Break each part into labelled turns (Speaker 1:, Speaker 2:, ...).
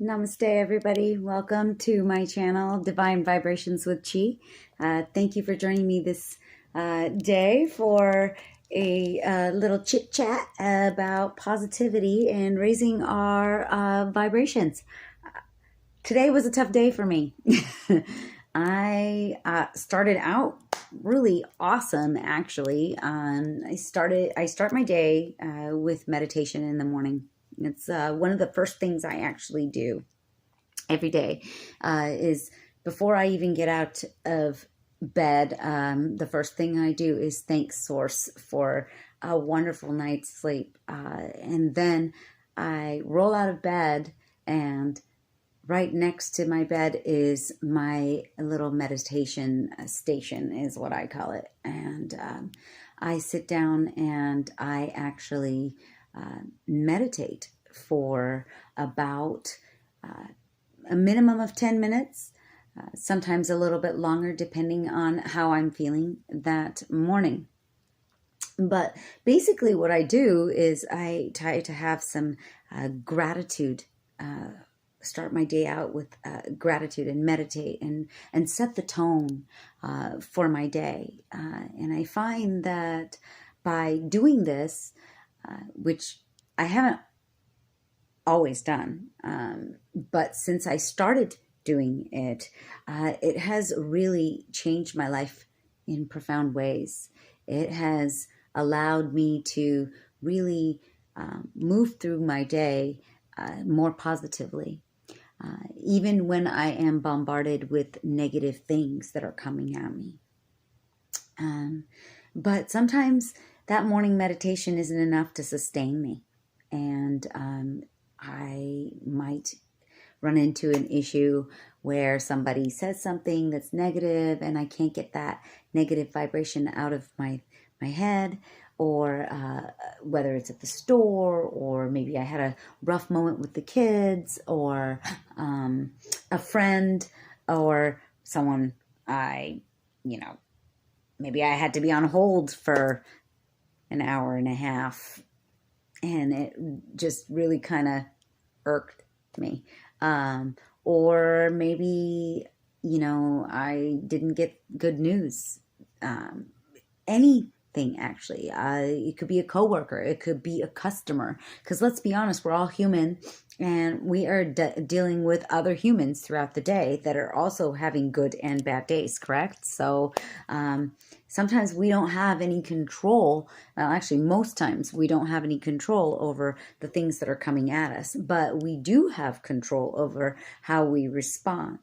Speaker 1: Namaste, everybody. Welcome to my channel, Divine Vibrations with Chi. Thank you for joining me this day for a little chit chat about positivity and raising our vibrations. Today was a tough day for me. I started out really awesome, actually. I start my day with meditation in the morning. It's one of the first things I actually do every day is before I even get out of bed. The first thing I do is thank Source for a wonderful night's sleep. And then I roll out of bed, and right next to my bed is my little meditation station, is what I call it. And I sit down and I actually meditate for about a minimum of 10 minutes, sometimes a little bit longer, depending on how I'm feeling that morning. But basically what I do is I try to have some gratitude, start my day out with gratitude and meditate and set the tone for my day. And I find that by doing this, which I haven't always done, but since I started doing it, it has really changed my life in profound ways. It has allowed me to really move through my day more positively, even when I am bombarded with negative things that are coming at me. But sometimes that morning meditation isn't enough to sustain me. And I might run into an issue where somebody says something that's negative and I can't get that negative vibration out of my head, or whether it's at the store, or maybe I had a rough moment with the kids, or a friend, or someone maybe I had to be on hold for an hour and a half, and it just really kind of irked me. Or maybe, I didn't get good news. Anything, actually. It could be a coworker. It could be a customer. Because let's be honest, we're all human, and we are dealing with other humans throughout the day that are also having good and bad days, correct? So sometimes we don't have any control. Well, actually, most times we don't have any control over the things that are coming at us, but we do have control over how we respond.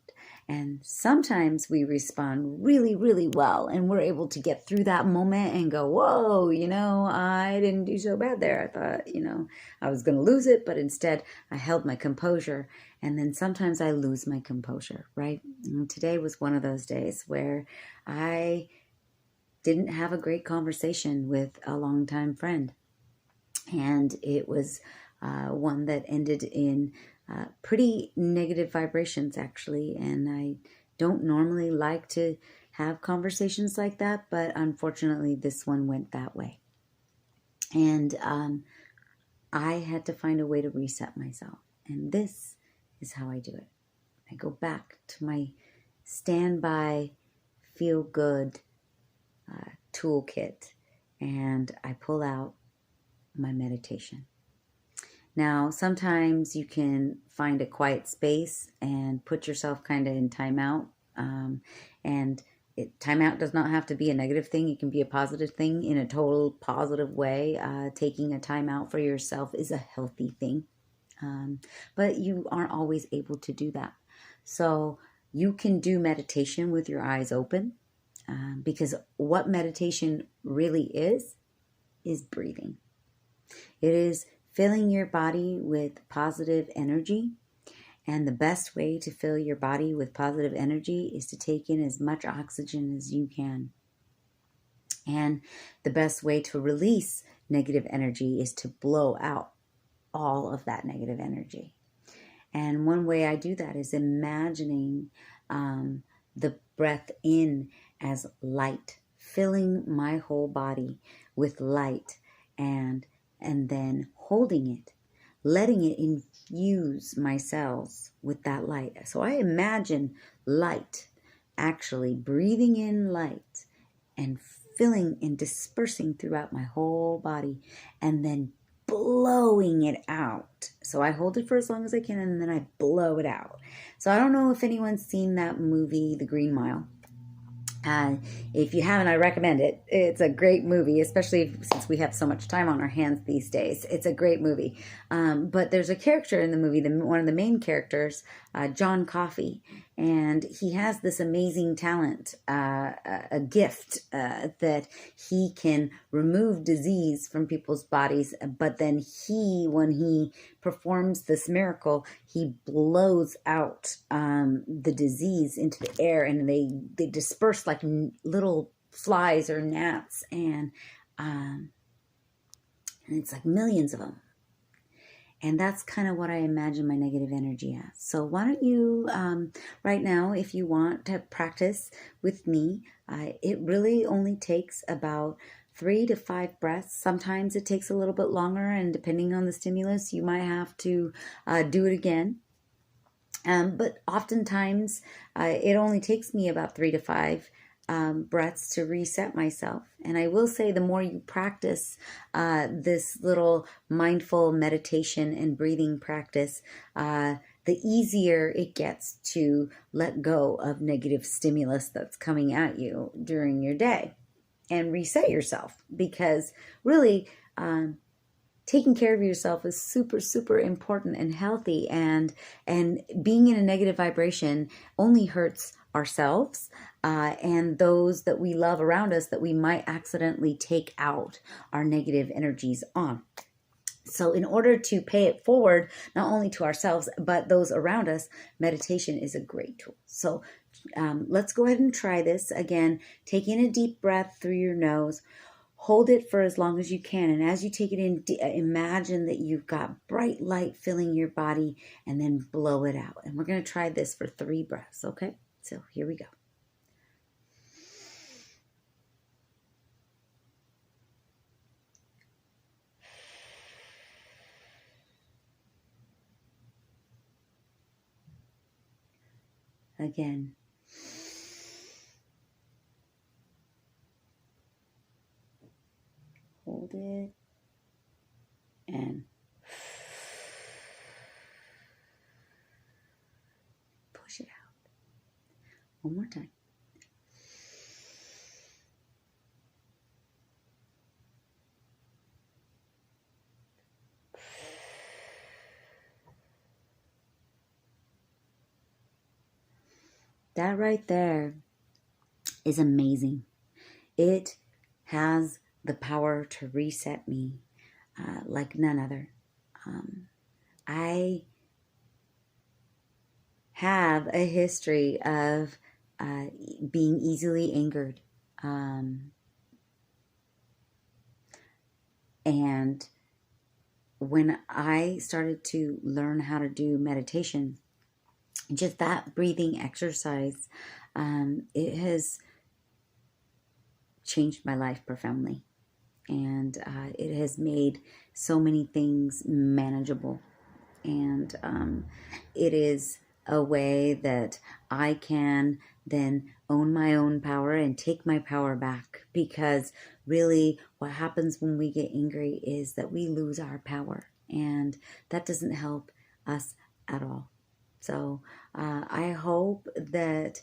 Speaker 1: And sometimes we respond really, really well, and we're able to get through that moment and go, whoa, I didn't do so bad there. I thought, I was going to lose it, but instead I held my composure. And then sometimes I lose my composure, right? And today was one of those days where I didn't have a great conversation with a longtime friend. And it was one that ended in pretty negative vibrations, actually. And I don't normally like to have conversations like that, but unfortunately this one went that way. And I had to find a way to reset myself. And this is how I do it. I go back to my standby, feel good toolkit, and I pull out my meditation. Now, sometimes you can find a quiet space and put yourself kind of in timeout. And timeout does not have to be a negative thing. It can be a positive thing in a total positive way. Taking a timeout for yourself is a healthy thing. But you aren't always able to do that. So you can do meditation with your eyes open. Because what meditation really is breathing. It is filling your body with positive energy. And the best way to fill your body with positive energy is to take in as much oxygen as you can. And the best way to release negative energy is to blow out all of that negative energy. And one way I do that is imagining the breath in as light, filling my whole body with light, and then holding it, letting it infuse my cells with that light. So I imagine light, actually breathing in light and filling and dispersing throughout my whole body, and then blowing it out. So I hold it for as long as I can, and then I blow it out. So I don't know if anyone's seen that movie, The Green Mile. If you haven't, I recommend it. It's a great movie, especially since we have so much time on our hands these days. It's a great movie. But there's a character in the movie, one of the main characters, John Coffey, and he has this amazing talent, a gift that he can remove disease from people's bodies. But then when he performs this miracle, he blows out the disease into the air, and they disperse like little flies or gnats, and it's like millions of them. And that's kind of what I imagine my negative energy as. So why don't you, right now, if you want to practice with me, it really only takes about 3 to 5 breaths. Sometimes it takes a little bit longer, and depending on the stimulus, you might have to do it again. But oftentimes, it only takes me about 3 to 5 breaths to reset myself. And I will say, the more you practice this little mindful meditation and breathing practice, the easier it gets to let go of negative stimulus that's coming at you during your day and reset yourself. Because really, taking care of yourself is super, super important and healthy, and being in a negative vibration only hurts ourselves and those that we love around us that we might accidentally take out our negative energies on. So in order to pay it forward, not only to ourselves, but those around us, meditation is a great tool. So let's go ahead and try this. Again, take in a deep breath through your nose. Hold it for as long as you can. And as you take it in, imagine that you've got bright light filling your body, and then blow it out. And we're going to try this for 3 breaths, okay? So here we go. Again. Hold it. And push it out. One more time. That right there is amazing. It has the power to reset me like none other. I have a history of being easily angered. And when I started to learn how to do meditation, just that breathing exercise, it has changed my life profoundly. And it has made so many things manageable. And it is a way that I can then own my own power and take my power back. Because really what happens when we get angry is that we lose our power. And that doesn't help us at all. So I hope that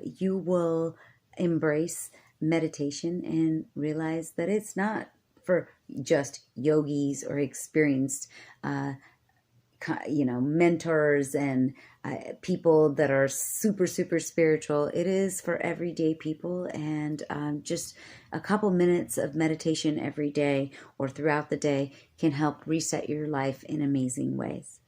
Speaker 1: you will embrace meditation and realize that it's not for just yogis or experienced mentors and people that are super, super spiritual. It is for everyday people, and just a couple minutes of meditation every day or throughout the day can help reset your life in amazing ways.